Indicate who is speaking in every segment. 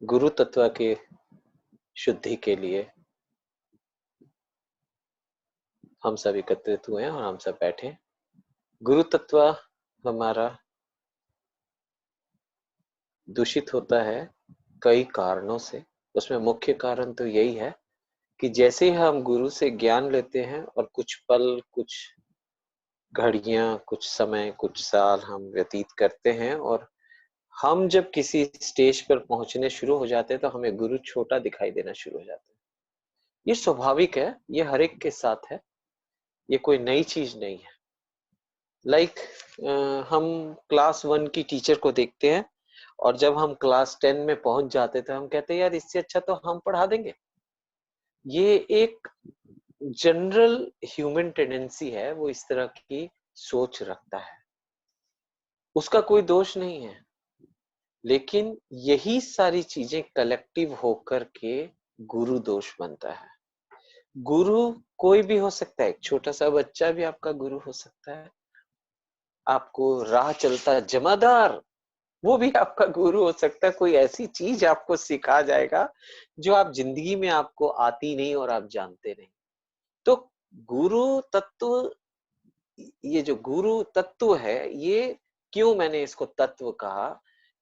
Speaker 1: गुरु तत्व के शुद्धि के लिए हम सब एकत्रित हुए हैं और हम सब बैठे। गुरु तत्व हमारा दूषित होता है कई कारणों से। उसमें मुख्य कारण तो यही है कि जैसे ही हम गुरु से ज्ञान लेते हैं और कुछ पल, कुछ घड़ियां, कुछ समय, कुछ साल हम व्यतीत करते हैं और हम जब किसी स्टेज पर पहुंचने शुरू हो जाते हैं तो हमें गुरु छोटा दिखाई देना शुरू हो जाता है। ये स्वाभाविक है, ये हर एक के साथ है, ये कोई नई चीज नहीं है। लाइक हम क्लास 1 की टीचर को देखते हैं और जब हम क्लास 10 में पहुंच जाते तो हम कहते हैं यार इससे अच्छा तो हम पढ़ा देंगे। ये एक जनरल ह्यूमन टेंडेंसी है, वो इस तरह की सोच रखता है, उसका कोई दोष नहीं है। लेकिन यही सारी चीजें कलेक्टिव होकर के गुरु दोष बनता है। गुरु कोई भी हो सकता है, एक छोटा सा बच्चा भी आपका गुरु हो सकता है, आपको राह चलता जमादार वो भी आपका गुरु हो सकता है। कोई ऐसी चीज आपको सिखा जाएगा जो आप जिंदगी में आपको आती नहीं और आप जानते नहीं। तो गुरु तत्व, ये जो गुरु तत्व है, ये क्यों मैंने इसको तत्व कहा,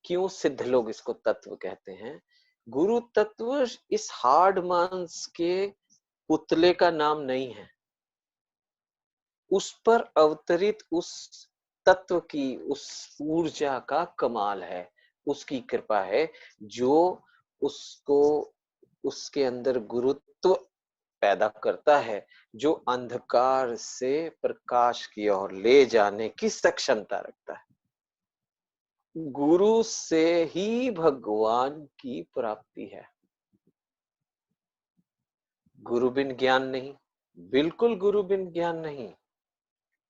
Speaker 1: क्यों सिद्ध लोग इसको तत्व कहते हैं? गुरु तत्व इस हार्ड मांस के पुतले का नाम नहीं है, उस पर अवतरित उस तत्व की, उस ऊर्जा का कमाल है, उसकी कृपा है जो उसको, उसके अंदर गुरुत्व पैदा करता है, जो अंधकार से प्रकाश की ओर ले जाने की सक्षमता रखता है। गुरु से ही भगवान की प्राप्ति है, गुरु बिन ज्ञान नहीं, बिल्कुल गुरु बिन ज्ञान नहीं।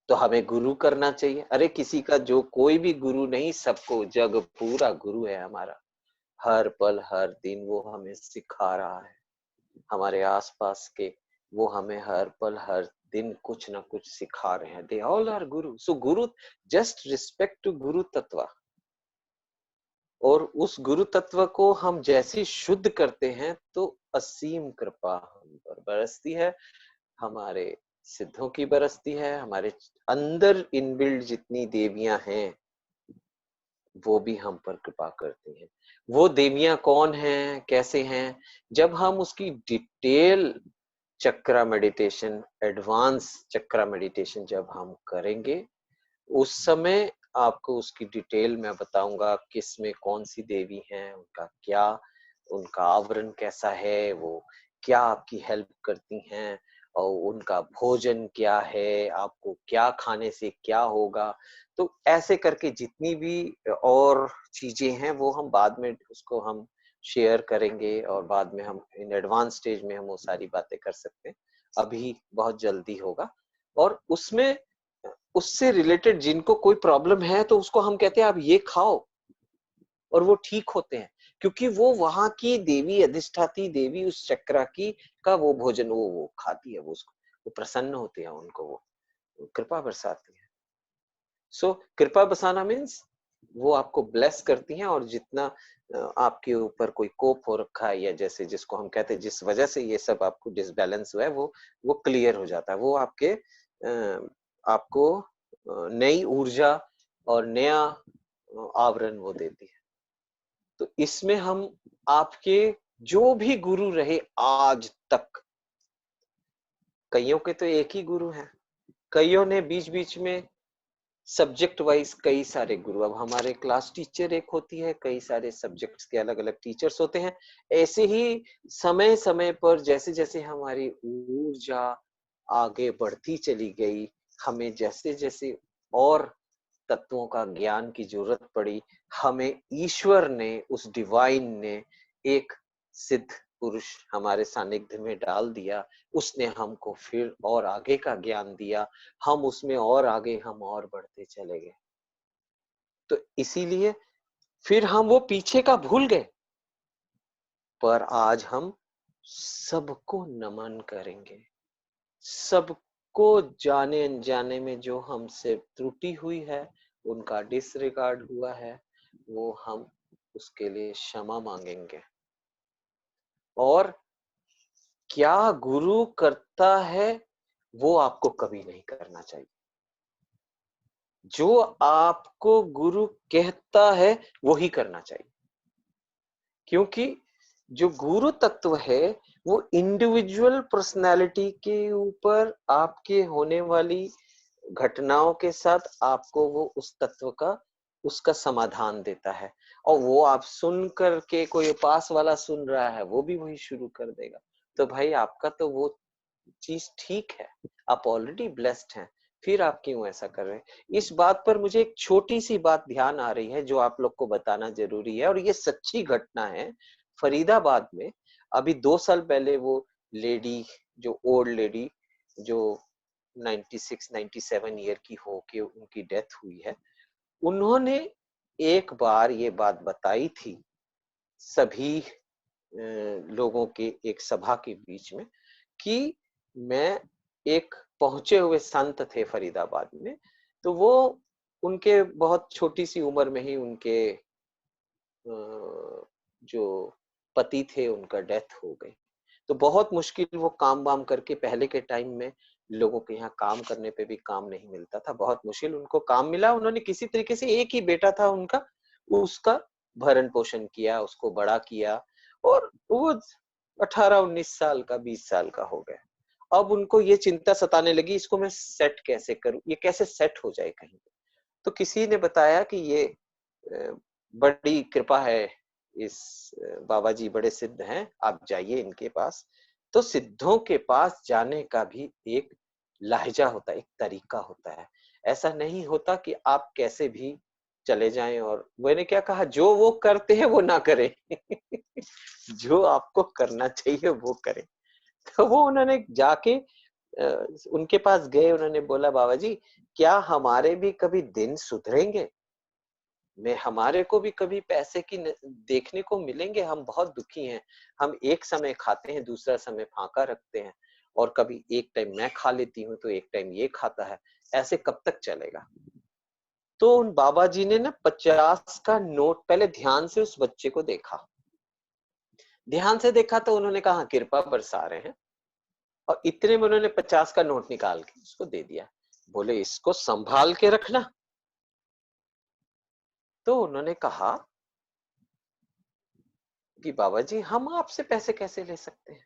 Speaker 1: तो हमें गुरु करना चाहिए। अरे किसी का जो कोई भी गुरु नहीं, सबको जग पूरा गुरु है हमारा। हर पल हर दिन वो हमें सिखा रहा है, हमारे आसपास के वो हमें हर पल हर दिन कुछ ना कुछ सिखा रहे हैं। They all are Guru. So Guru, just respect to गुरु तत्व। और उस गुरु तत्व को हम जैसे शुद्ध करते हैं तो असीम कृपा हम पर बरसती है, हमारे सिद्धों की बरसती है, हमारे अंदर इनबिल्ड जितनी देवियां हैं वो भी हम पर कृपा करती हैं। वो देवियां कौन हैं, कैसे हैं? जब हम उसकी डिटेल चक्रा मेडिटेशन, एडवांस चक्रा मेडिटेशन जब हम करेंगे, उस समय आपको उसकी डिटेल में बताऊंगा, किस में कौन सी देवी हैं, उनका क्या, उनका आवरण कैसा है, वो क्या आपकी हेल्प करती हैं और उनका भोजन क्या है, आपको क्या खाने से क्या होगा। तो ऐसे करके जितनी भी और चीजें हैं वो हम बाद में उसको हम शेयर करेंगे और बाद में हम इन एडवांस स्टेज में हम वो सारी बातें कर सकते हैं। अभी बहुत जल्दी होगा। और उसमें उससे रिलेटेड जिनको कोई प्रॉब्लम है तो उसको हम कहते हैं आप ये खाओ और वो ठीक होते हैं, क्योंकि वो वहां की देवी, अधिष्ठाती देवी उस चक्रा की का वो भोजन वो खाती है, वो उसको वो प्रसन्न होते हैं, उनको वो कृपा बरसाती है। सो कृपा बरसाना मीन्स वो आपको ब्लेस करती हैं और जितना आपके ऊपर कोई कोप हो रखा है या जैसे जिसको हम कहते हैं जिस वजह से ये सब आपको डिसबैलेंस हुआ है वो क्लियर हो जाता है। वो आपके आपको नई ऊर्जा और नया आवरण वो देती है। तो इसमें हम आपके जो भी गुरु रहे आज तक, कईयों के तो एक ही गुरु हैं, कईयों ने बीच बीच में सब्जेक्ट वाइज कई सारे गुरु, अब हमारे क्लास टीचर एक होती है, कई सारे सब्जेक्ट्स के अलग अलग टीचर्स होते हैं। ऐसे ही समय समय पर जैसे जैसे हमारी ऊर्जा आगे बढ़ती चली गई, हमें जैसे जैसे और तत्वों का ज्ञान की जरूरत पड़ी, हमें ईश्वर ने, उस डिवाइन ने एक सिद्ध पुरुष हमारे सानिध्य में डाल दिया। उसने हमको फिर और आगे का ज्ञान दिया, हम उसमें और आगे हम और बढ़ते चले गए। तो इसीलिए फिर हम वो पीछे का भूल गए, पर आज हम सबको नमन करेंगे। सबको जाने अनजाने में जो हमसे त्रुटि हुई है, उनका डिसरिगार्ड हुआ है, वो हम उसके लिए क्षमा मांगेंगे। और क्या गुरु करता है वो आपको कभी नहीं करना चाहिए। जो आपको गुरु कहता है वो ही करना चाहिए, क्योंकि जो गुरु तत्व है वो इंडिविजुअल पर्सनालिटी के ऊपर आपके होने वाली घटनाओं के साथ आपको वो उस तत्व का उसका समाधान देता है। और वो आप सुन करके, कोई पास वाला सुन रहा है वो भी वही शुरू कर देगा, तो भाई आपका तो वो चीज ठीक है, आप ऑलरेडी ब्लेस्ड हैं, फिर आप क्यों ऐसा कर रहे हैं। इस बात पर मुझे एक छोटी सी बात ध्यान आ रही है जो आप लोग को बताना जरूरी है, और ये सच्ची घटना है। फरीदाबाद में अभी 2 साल पहले वो लेडी, जो ओल्ड लेडी, जो 96-97 ईयर की हो के उनकी डेथ हुई है, उन्होंने एक बार ये बात बताई थी सभी लोगों के एक सभा के बीच में, कि मैं, एक पहुंचे हुए संत थे फरीदाबाद में, तो वो उनके बहुत छोटी सी उम्र में ही उनके जो पति थे उनका डेथ हो गई। तो बहुत मुश्किल वो काम वाम करके, पहले के टाइम में लोगों के यहाँ काम करने पे भी काम नहीं मिलता था, बहुत मुश्किल उनको काम मिला। उन्होंने किसी तरीके से, एक ही बेटा था उनका, उसका भरण पोषण किया, उसको बड़ा किया, और वो 18-19 साल का, 20 साल का हो गया। अब उनको ये चिंता सताने लगी, इसको मैं सेट कैसे करूं, ये कैसे सेट हो जाए कहीं। तो किसी ने बताया कि ये बड़ी कृपा है, इस बाबा जी बड़े सिद्ध हैं, आप जाइए इनके पास। तो सिद्धों के पास जाने का भी एक लहजा होता है, एक तरीका होता है। ऐसा नहीं होता कि आप कैसे भी चले जाएं, और मैंने क्या कहा, जो वो करते हैं वो ना करें। जो आपको करना चाहिए वो करें। तो वो उन्होंने जाके उनके पास गए, उन्होंने बोला, बाबा जी क्या हमारे भी कभी दिन सुधरेंगे, में हमारे को भी कभी पैसे की देखने को मिलेंगे, हम बहुत दुखी हैं। हम एक समय खाते हैं, दूसरा समय फाका रखते हैं, और कभी एक टाइम मैं खा लेती हूँ तो एक टाइम ये खाता है, ऐसे कब तक चलेगा। तो उन बाबा जी ने ना 50 का नोट, पहले ध्यान से उस बच्चे को देखा, ध्यान से देखा, तो उन्होंने कहा कृपा बरसा रहे हैं, और इतने में उन्होंने 50 का नोट निकाल के उसको दे दिया। बोले इसको संभाल के रखना। तो उन्होंने कहा कि बाबा जी हम आपसे पैसे कैसे ले सकते हैं,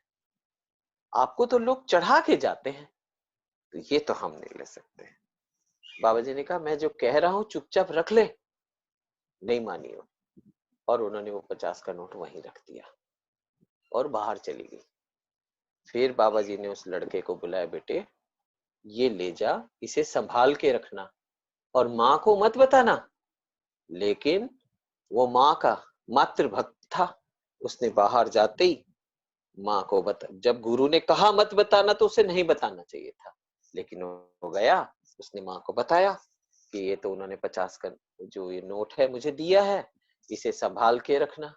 Speaker 1: आपको तो लोग चढ़ा के जाते हैं, तो ये तो हम नहीं ले सकते। बाबा जी ने कहा मैं जो कह रहा हूं चुपचाप रख ले। नहीं मानी वो, और उन्होंने वो 50 का नोट वहीं रख दिया और बाहर चली गई। फिर बाबा जी ने उस लड़के को बुलाया, बेटे ये ले जा, इसे संभाल के रखना, और माँ को मत बताना। लेकिन वो माँ का मातृ भक्त था, उसने बाहर जाते ही माँ को बता, जब गुरु ने कहा मत बताना तो उसे नहीं बताना चाहिए था, लेकिन वो गया, उसने माँ को बताया कि ये तो उन्होंने 50 का जो ये नोट है मुझे दिया है, इसे संभाल के रखना।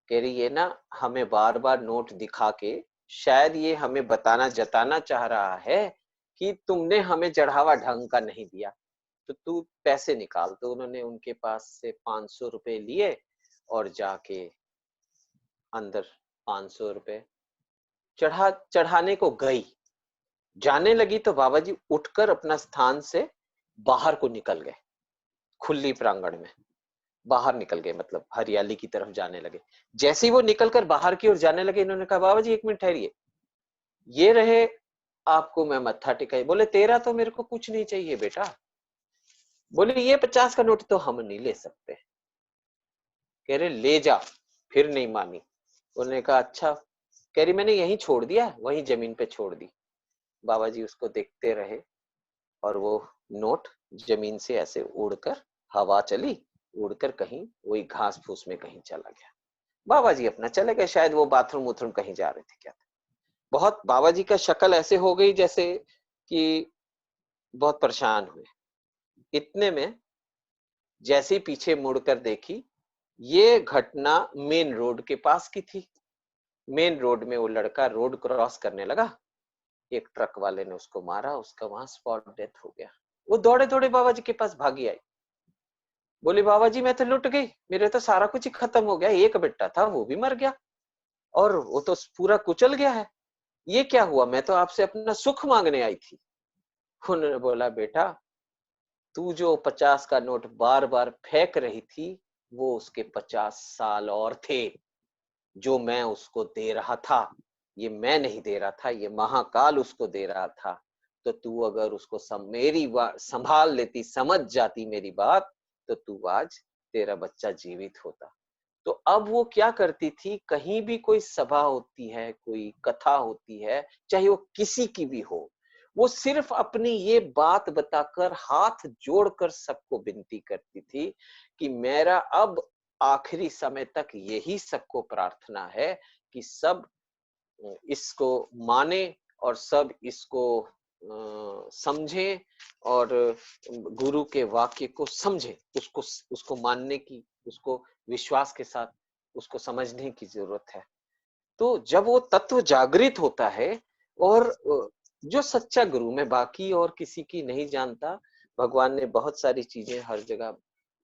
Speaker 1: कह रही ये ना हमें बार बार नोट दिखा के शायद ये हमें बताना जताना चाह रहा है कि तुमने हमें चढ़ावा ढंग का नहीं दिया, तो तू पैसे निकाल। तो उन्होंने उनके पास से 500 रुपए लिए और जाके अंदर 500 रुपए चढ़ाने को गई। जाने लगी तो बाबा जी उठकर अपना स्थान से बाहर को निकल गए, खुली प्रांगण में बाहर निकल गए, मतलब हरियाली की तरफ जाने लगे। जैसे ही वो निकलकर बाहर की ओर जाने लगे, इन्होंने कहा बाबा जी 1 मिनट ठहरिए, ये रहे आपको मैं मत्था टिकाई। बोले तेरा तो मेरे को कुछ नहीं चाहिए बेटा। बोले ये 50 का नोट तो हम नहीं ले सकते। कह रहे ले जा। फिर नहीं मानी। उन्होंने कहा अच्छा। कह रही मैंने यहीं छोड़ दिया, वहीं जमीन पे छोड़ दी। बाबा जी उसको देखते रहे, और वो नोट जमीन से ऐसे उड़कर, हवा चली, उड़कर कहीं वही घास फूस में कहीं चला गया। बाबा जी अपना चले गए, शायद वो बाथरूम वूथरूम कहीं जा रहे थे क्या था। बहुत बाबा जी का शक्ल ऐसे हो गई जैसे कि बहुत परेशान हुए। इतने में जैसे ही पीछे मुड़कर देखी, ये घटना मेन रोड के पास की थी। मेन रोड में वो लड़का रोड क्रॉस करने लगा, एक ट्रक वाले ने उसको मारा, उसका वहां स्पॉट डेथ हो गया। वो दौड़े दौड़े बाबा जी के पास भागी आई। बोली बाबा जी मैं तो लुट गई, मेरे तो सारा कुछ ही खत्म हो गया, एक बेटा था वो भी मर गया। और वो तो पूरा कुचल गया है। ये क्या हुआ? मैं तो आपसे अपना सुख मांगने आई थी। उन्होंने बोला, बेटा तू जो 50 का नोट बार बार फेंक रही थी, वो उसके 50 साल और थे जो मैं उसको दे रहा था। ये मैं नहीं दे रहा था, ये महाकाल उसको दे रहा था। तो तू अगर उसको मेरी बात संभाल लेती, समझ जाती मेरी बात, तो तू आज तेरा बच्चा जीवित होता। तो अब वो क्या करती थी, कहीं भी कोई सभा होती है, कोई कथा होती है, चाहे वो किसी की भी हो, वो सिर्फ अपनी ये बात बताकर हाथ जोड़कर सबको विनती करती थी कि मेरा अब आखिरी समय तक यही सबको प्रार्थना है कि सब इसको माने और सब इसको समझे और गुरु के वाक्य को समझे, उसको उसको मानने की, उसको विश्वास के साथ उसको समझने की जरूरत है। तो जब वो तत्व जागृत होता है और जो सच्चा गुरु, मैं बाकी और किसी की नहीं जानता, भगवान ने बहुत सारी चीजें हर जगह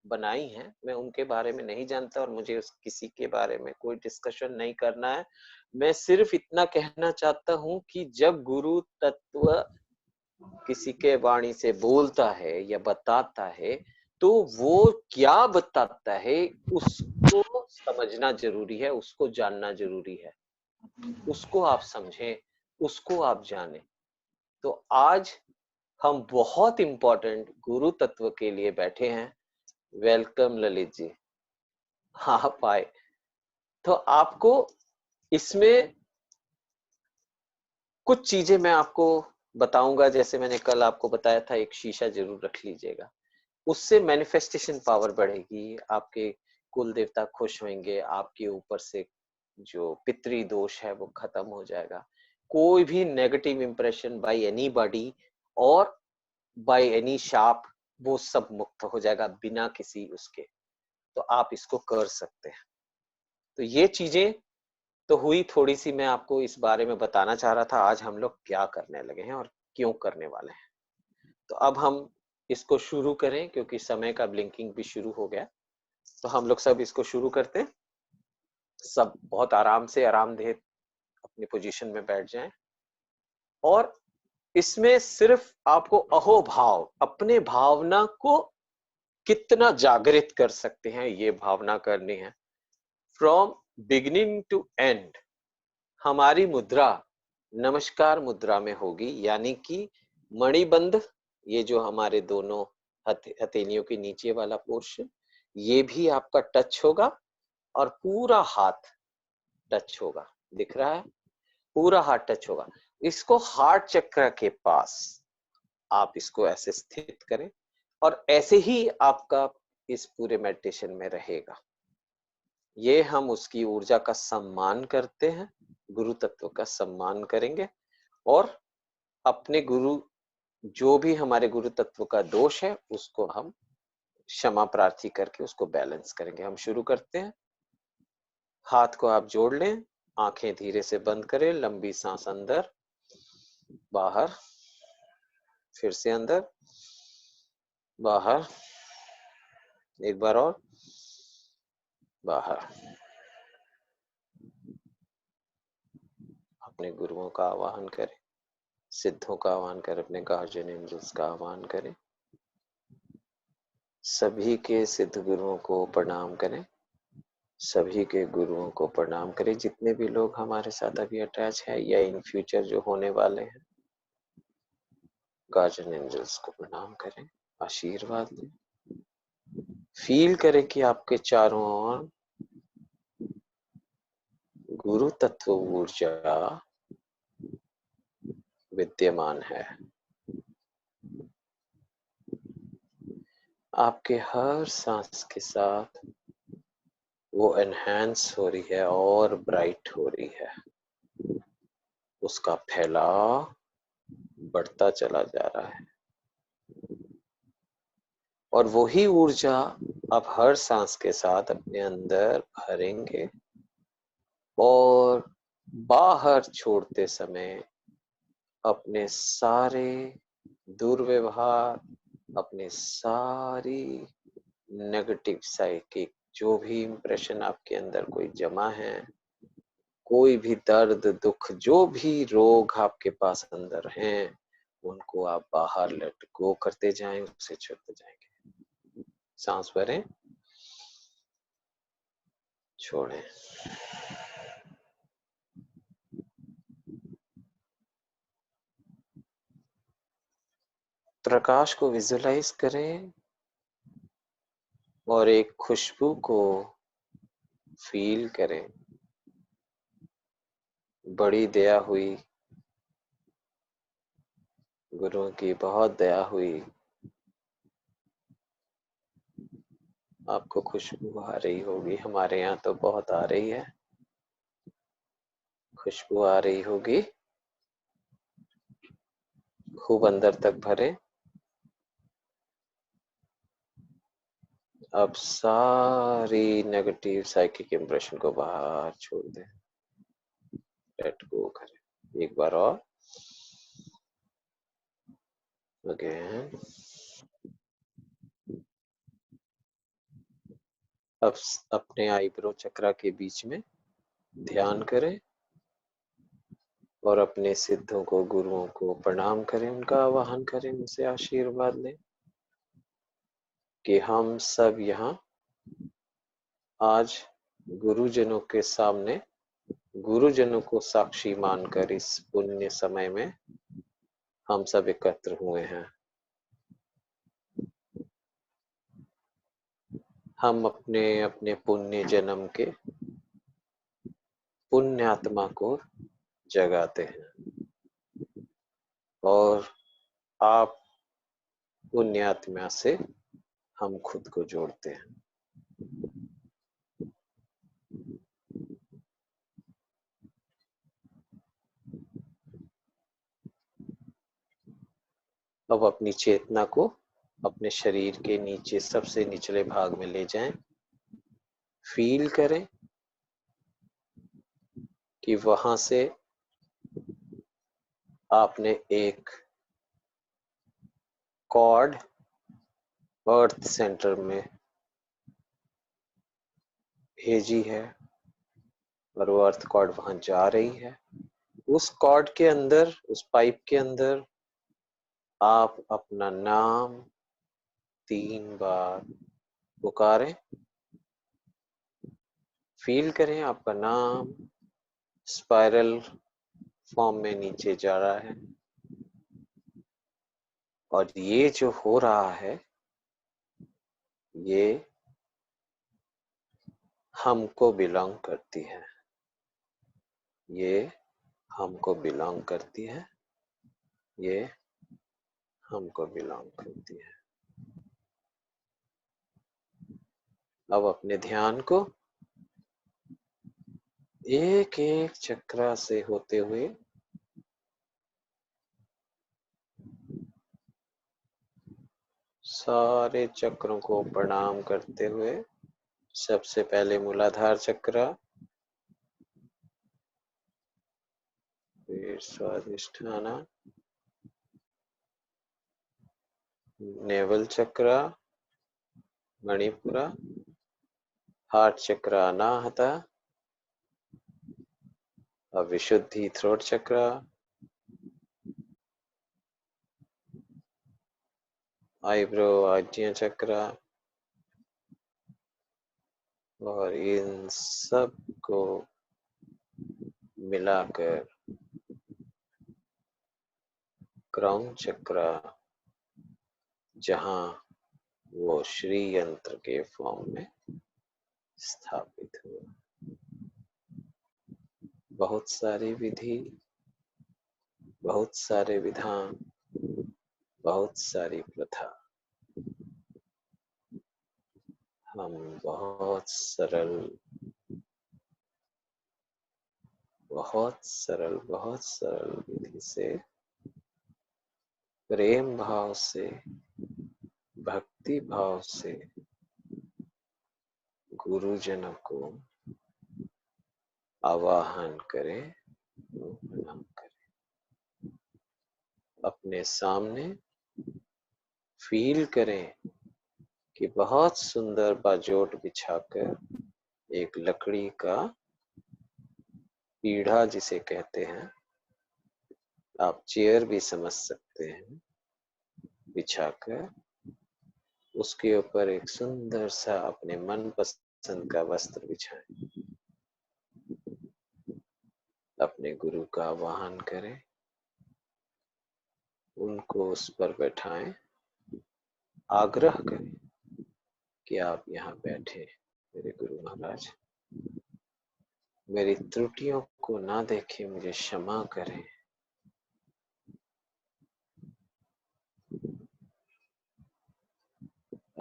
Speaker 1: बनाई हैं, मैं उनके बारे में नहीं जानता और मुझे उस किसी के बारे में कोई डिस्कशन नहीं करना है। मैं सिर्फ इतना कहना चाहता हूं कि जब गुरु तत्व किसी के वाणी से बोलता है या बताता है, तो वो क्या बताता है उसको समझना जरूरी है, उसको जानना जरूरी है, उसको आप समझें, उसको आप जानें। तो आज हम बहुत इंपॉर्टेंट गुरु तत्व के लिए बैठे हैं। वेलकम ललित जी, आप आए। तो आपको इसमें कुछ चीजें मैं आपको बताऊंगा, जैसे मैंने कल आपको बताया था, एक शीशा जरूर रख लीजिएगा, उससे मैनिफेस्टेशन पावर बढ़ेगी, आपके कुल देवता खुश होंगे, आपके ऊपर से जो पितरी दोष है वो खत्म हो जाएगा। कोई भी नेगेटिव इंप्रेशन बाय एनीबॉडी और बाय एनी शाप, वो सब मुक्त हो जाएगा बिना किसी उसके। तो आप इसको कर सकते हैं। तो ये चीजें तो हुई थोड़ी सी, मैं आपको इस बारे में बताना चाह रहा था आज हम लोग क्या करने लगे हैं और क्यों करने वाले हैं। तो अब हम इसको शुरू करें क्योंकि समय का ब्लिंकिंग भी शुरू हो गया। तो हम लोग सब इसको शुरू करते हैं। सब बहुत आराम से आरामदेह अपनी पोजीशन में बैठ जाएं और इसमें सिर्फ आपको अहोभाव, अपने भावना को कितना जागृत कर सकते हैं ये भावना करनी है। फ्रॉम बिगिनिंग टू एंड हमारी मुद्रा नमस्कार मुद्रा में होगी, यानी कि मणिबंध, ये जो हमारे दोनों हथेलियों के नीचे वाला पोर्शन, ये भी आपका टच होगा और पूरा हाथ टच होगा। दिख रहा है? पूरा हाथ टच होगा। इसको हार्ट चक्र के पास आप इसको ऐसे स्थित करें और ऐसे ही आपका इस पूरे मेडिटेशन में रहेगा। ये हम उसकी ऊर्जा का सम्मान करते हैं, गुरु तत्व का सम्मान करेंगे और अपने गुरु, जो भी हमारे गुरु तत्व का दोष है उसको हम क्षमा प्रार्थी करके उसको बैलेंस करेंगे। हम शुरू करते हैं। हाथ को आप जोड़ लें, आंखें धीरे से बंद करें, लंबी सांस अंदर बाहर, फिर से अंदर बाहर, एक बार और बाहर। अपने गुरुओं का आवाहन करें, सिद्धों का आह्वान करें, अपने गार्जियन एंजल्स का आह्वान करें, सभी के सिद्ध गुरुओं को प्रणाम करें, सभी के गुरुओं को प्रणाम करें, जितने भी लोग हमारे साथ अभी अटैच है या इन फ्यूचर जो होने वाले हैं। गार्जियन एंजल्स को प्रणाम करें, आशीर्वाद दें, फील करें कि आपके चारों ओर गुरु तत्व ऊर्जा विद्यमान है। आपके हर सांस के साथ वो एनहांस हो रही है और ब्राइट हो रही है, उसका फैलाव बढ़ता चला जा रहा है और वही ऊर्जा आप हर सांस के साथ अपने अंदर भरेंगे और बाहर छोड़ते समय अपने सारे दुर्व्यवहार, अपने सारी नेगेटिव साइकिक जो भी इंप्रेशन आपके अंदर कोई जमा है, कोई भी दर्द दुख जो भी रोग आपके पास अंदर हैं, उनको आप बाहर लेट गो करते जाएं, उसे छोड़ते जाएंगे। सांस भरें, छोड़ें। प्रकाश को विजुलाइज करें और एक खुशबू को फील करें। बड़ी दया हुई, गुरुओं की बहुत दया हुई, आपको खुशबू आ रही होगी। हमारे यहाँ तो बहुत आ रही है, खुशबू आ रही होगी। खूब अंदर तक भरें। अब सारी नेगेटिव साइकिक इंप्रेशन को बाहर छोड़ दें, लेट गो करें। एक बार और, अगेन। अब अपने आईब्रो चक्रा के बीच में ध्यान करें और अपने सिद्धों को, गुरुओं को प्रणाम करें, उनका आवाहन करें, उनसे आशीर्वाद लें कि हम सब यहाँ आज गुरुजनों के सामने, गुरुजनों को साक्षी मानकर इस पुण्य समय में हम सब एकत्र हुए हैं। हम अपने अपने पुण्य जन्म के पुण्य आत्मा को जगाते हैं और आप पुण्य आत्मा से हम खुद को जोड़ते हैं। अब अपनी चेतना को अपने शरीर के नीचे, सबसे निचले भाग में ले जाएं। फील करें कि वहां से आपने एक कॉर्ड अर्थ सेंटर में भेजी है और वो अर्थ कॉर्ड वहां जा रही है। उस कॉर्ड के अंदर, उस पाइप के अंदर आप अपना नाम 3 बार पुकारें। फील करें आपका नाम स्पाइरल फॉर्म में नीचे जा रहा है और ये जो हो रहा है, ये हमको बिलोंग करती है, ये हमको बिलोंग करती है, ये हमको बिलोंग करती है। अब अपने ध्यान को एक एक चक्रा से होते हुए सारे चक्रों को प्रणाम करते हुए, सबसे पहले मूलाधार चक्र, फिर स्वादिष्ठाना, नेवल चक्र, मणिपुरा, हार्ट चक्र अनाहता, विशुद्धि थ्रोट चक्र, आईब्रो आज्ञा चक्र, और इन सब को मिलाकर क्राउन चक्र, जहां वो श्री यंत्र के फॉर्म में स्थापित हुआ। बहुत सारी विधि, बहुत सारे विधान, बहुत सारी प्रथा, हम बहुत सरल, बहुत सरल, बहुत सरल विधि से, प्रेम भाव से, भक्ति भाव से गुरुजनों को आवाहन करें, प्रणाम करें। अपने सामने फील करें कि बहुत सुंदर बाजोट बिछाकर एक लकड़ी का पीढ़ा जिसे कहते हैं, आप चेयर भी समझ सकते हैं, बिछाकर उसके ऊपर एक सुंदर सा अपने मन पसंद का वस्त्र बिछाएं। अपने गुरु का आवाहन करें, उनको उस पर बैठाएं, आग्रह करें कि आप यहाँ बैठे मेरे गुरु महाराज, मेरी त्रुटियों को ना देखें, मुझे क्षमा करें।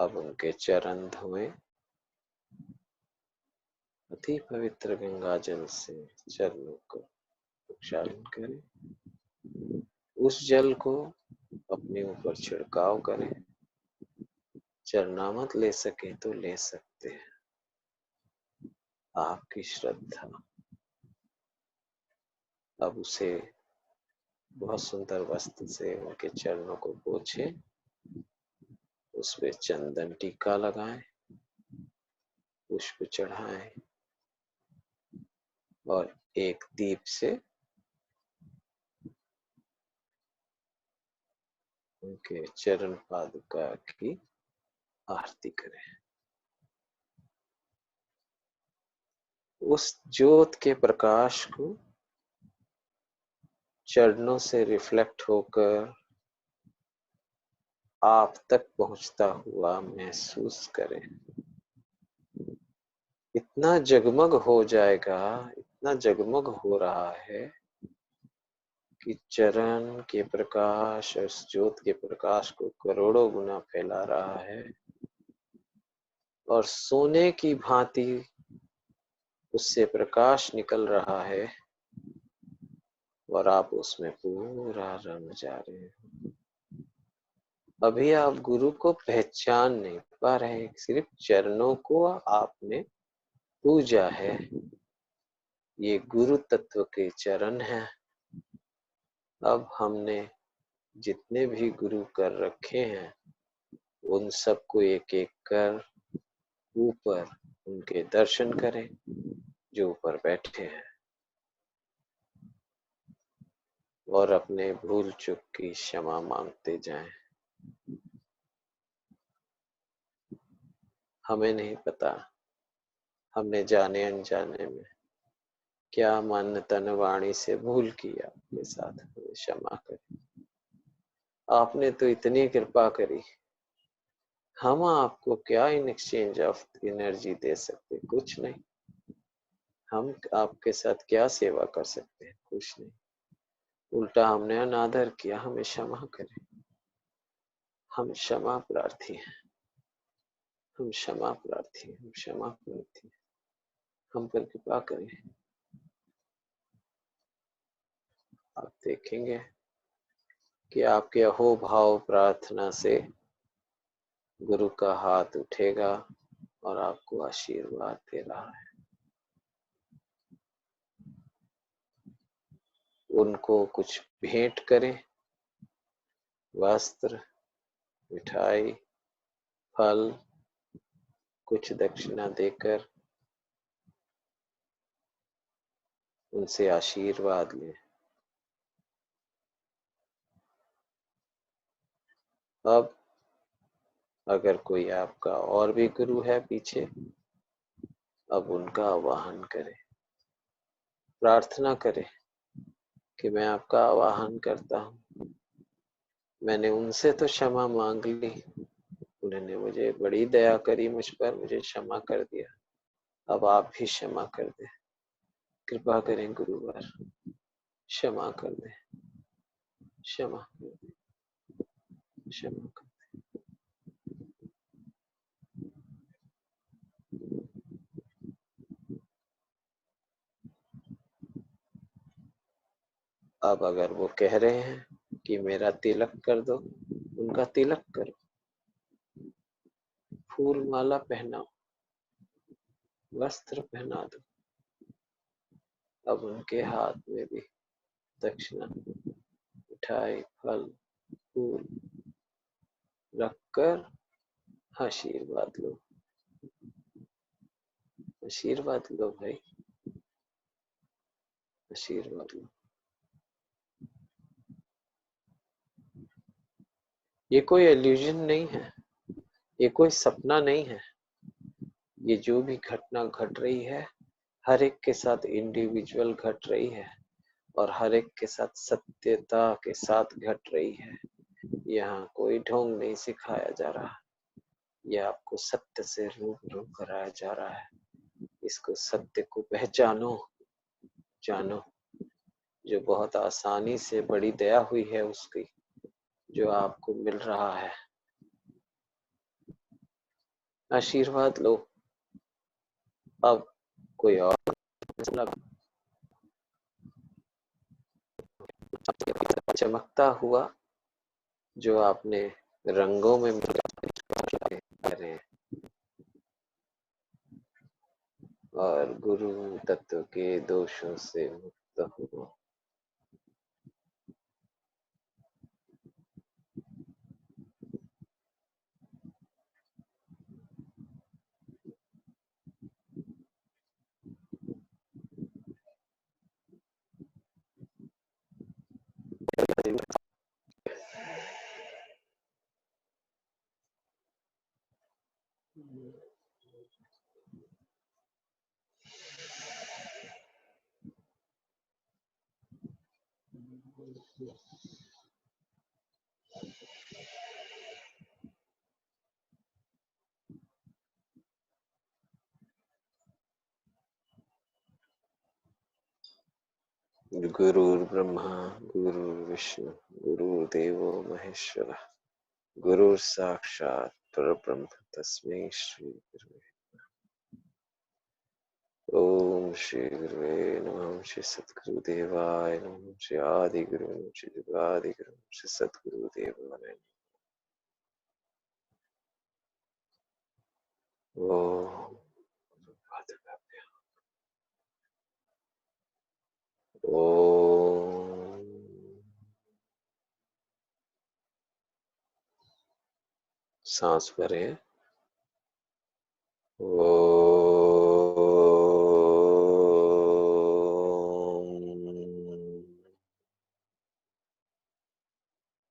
Speaker 1: अब उनके चरण धोएं, अति पवित्र गंगा जल से चरणों को प्रक्षालन करें। उस जल को अपने ऊपर छिड़काव करें। चरणामत ले सके तो ले सकते हैं, आपकी श्रद्धा। अब उसे बहुत सुंदर वस्त्र से उनके चरणों को पोंछे, उस पे चंदन टीका लगाएं, पुष्प चढ़ाएं और एक दीप से उनके चरण पादुका की आरती करें। उस ज्योत के प्रकाश को चरणों से रिफ्लेक्ट होकर आप तक पहुंचता हुआ महसूस करें। इतना जगमग हो जाएगा, इतना जगमग हो रहा है कि चरण के प्रकाश और उस ज्योत के प्रकाश को करोड़ों गुना फैला रहा है और सोने की भांति उससे प्रकाश निकल रहा है और आप उसमें पूरा रंग जा रहे हैं। अभी आप गुरु को पहचान नहीं पा रहे, सिर्फ चरणों को आपने पूजा है। ये गुरु तत्व के चरण हैं। अब हमने जितने भी गुरु कर रखे हैं उन सबको एक एक कर ऊपर उनके दर्शन करें जो ऊपर बैठे हैं और अपने भूल चूक की क्षमा मांगते जाएं। हमें नहीं पता हमने जाने अनजाने में क्या मन तन वाणी से भूल की आपके साथ, हमें क्षमा करें। आपने तो इतनी कृपा करी, हम आपको क्या इन एक्सचेंज ऑफ एनर्जी दे सकते? कुछ नहीं। हम आपके साथ क्या सेवा कर सकते हैं? कुछ नहीं। उल्टा हमने अनादर किया, हमें क्षमा करें। हम क्षमा प्रार्थी हैं, हम क्षमा प्रार्थी हैं, हम क्षमा प्रार्थी हैं। हम पर कृपा करें। आप देखेंगे कि आपके अहोभाव प्रार्थना से गुरु का हाथ उठेगा और आपको आशीर्वाद दे रहा है। उनको कुछ भेंट करें, वस्त्र, मिठाई, फल, कुछ दक्षिणा देकर उनसे आशीर्वाद लें। अब अगर कोई आपका और भी गुरु है पीछे, अब उनका आवाहन करें, प्रार्थना करें कि मैं आपका आवाहन करता हूँ। मैंने उनसे तो क्षमा मांग ली, उन्होंने मुझे बड़ी दया करी मुझ पर, मुझे क्षमा कर दिया। अब आप भी क्षमा कर दें, कृपा करें गुरुवर, क्षमा कर दें, क्षमा कर दें, क्षमा कर दें। अब अगर वो कह रहे हैं कि मेरा तिलक कर दो, उनका तिलक करो, फूल माला पहनाओ, वस्त्र पहना दो। अब उनके हाथ में भी दक्षिणा, मिठाई, फल, फूल रखकर आशीर्वाद लो, आशीर्वाद लो भाई। आशीर्वाद लो। ये कोई इल्यूजन नहीं है, ये कोई सपना नहीं है। ये जो भी घटना घट रही है, हर एक के साथ इंडिविजुअल घट रही है और हर एक के साथ सत्यता के साथ घट रही है। यहाँ कोई ढोंग नहीं सिखाया जा रहा, ये आपको सत्य से रूबरू कराया जा रहा है। इसको सत्य को पहचानो, जानो, जो बहुत आसानी से बड़ी दया हुई है उसकी, जो आपको मिल रहा है। आशीर्वाद लो। अब कोई और चमकता हुआ जो आपने रंगों में मिला और गुरु तत्व के दोषों से मुक्त हो। गुरुर्ब्रह्मा गुरुर्विष्णु गुरुर्देवो महेश्वर गुरुर साक्षात परब्रह्म तस्मै श्री गुरुवे ओम श्री गुरुवे नमः। श्री सद्गुरुदेवाय नमः। श्री आदि गुरु श्री जुगादि गुरु श्री सद्गुरुदेवाय ओम। ओम सांस भरें।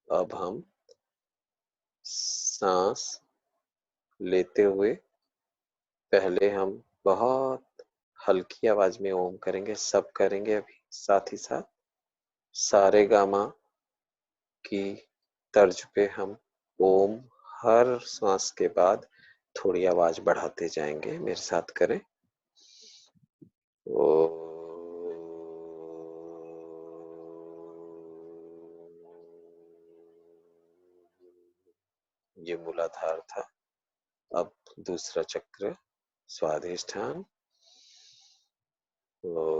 Speaker 1: अब हम सांस लेते हुए पहले हम बहुत हल्की आवाज में ओम करेंगे, सब करेंगे अभी साथ ही साथ। सारे गामा की तर्ज पे हम ओम हर सांस के बाद थोड़ी आवाज बढ़ाते जाएंगे। मेरे साथ करें। ओ ये मूलाधार था। अब दूसरा चक्र स्वाधिष्ठान। ओ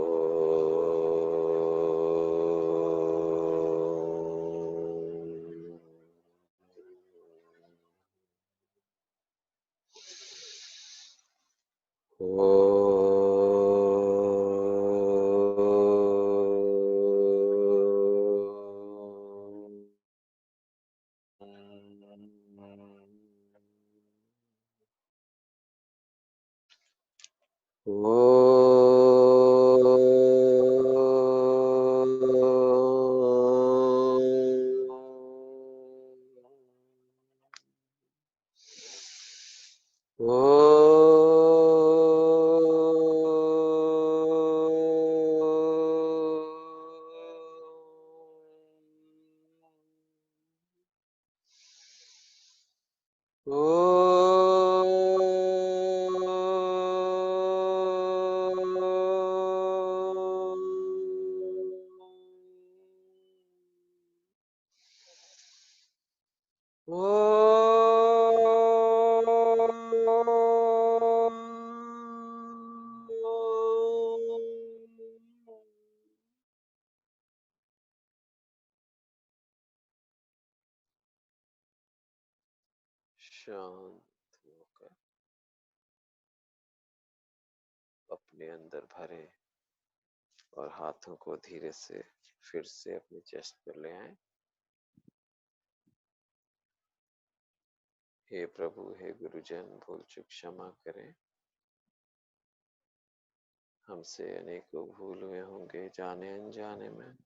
Speaker 1: शांत होकर अपने अंदर भरें और हाथों को धीरे से फिर से अपने चेस्ट पर ले आए। हे प्रभु, हे गुरुजन, भूल चूक क्षमा करें। हमसे अनेकों भूल हुए होंगे जाने अनजाने में,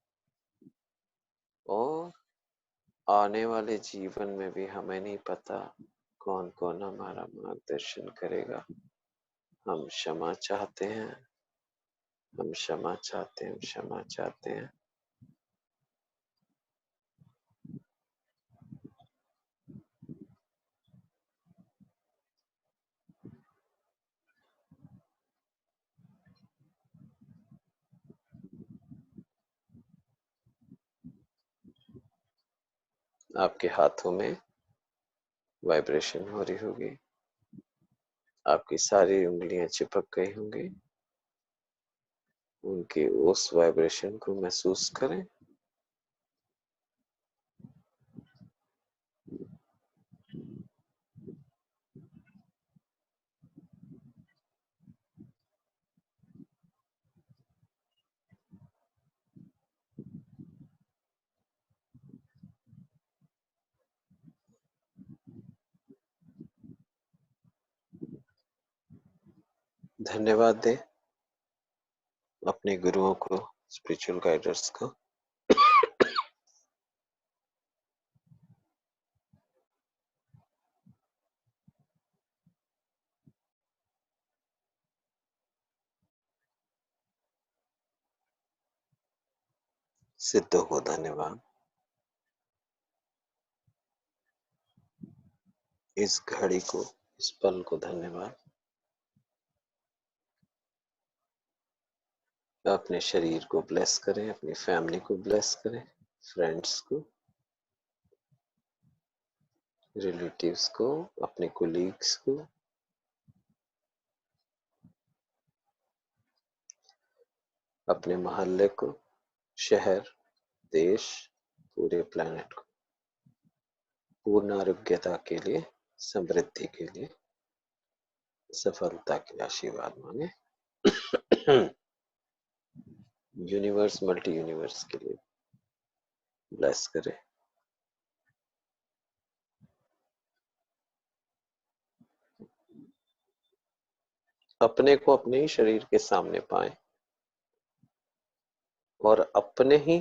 Speaker 1: और आने वाले जीवन में भी हमें नहीं पता कौन कौन हमारा मार्गदर्शन करेगा। हम क्षमा चाहते हैं, हम क्षमा चाहते हैं, हम क्षमा चाहते हैं। आपके हाथों में वाइब्रेशन हो रही होगी, आपकी सारी उंगलियां चिपक गई होंगी। उनके उस वाइब्रेशन को महसूस करें। धन्यवाद दें अपने गुरुओं को, स्पिरिचुअल गाइडर्स को। सिद्धों को धन्यवाद। इस घड़ी को, इस पल को धन्यवाद। अपने शरीर को ब्लेस करें, अपनी फैमिली को ब्लेस करें, फ्रेंड्स को, रिलेटिव्स को, अपने कोलीग्स को, अपने मोहल्ले को, शहर, देश, पूरे प्लेनेट को पूर्ण आरोग्यता के लिए, समृद्धि के लिए, सफलता के लिए आशीर्वाद मांगे। यूनिवर्स, मल्टी यूनिवर्स के लिए ब्लेस करें। अपने को अपने ही शरीर के सामने पाएं और अपने ही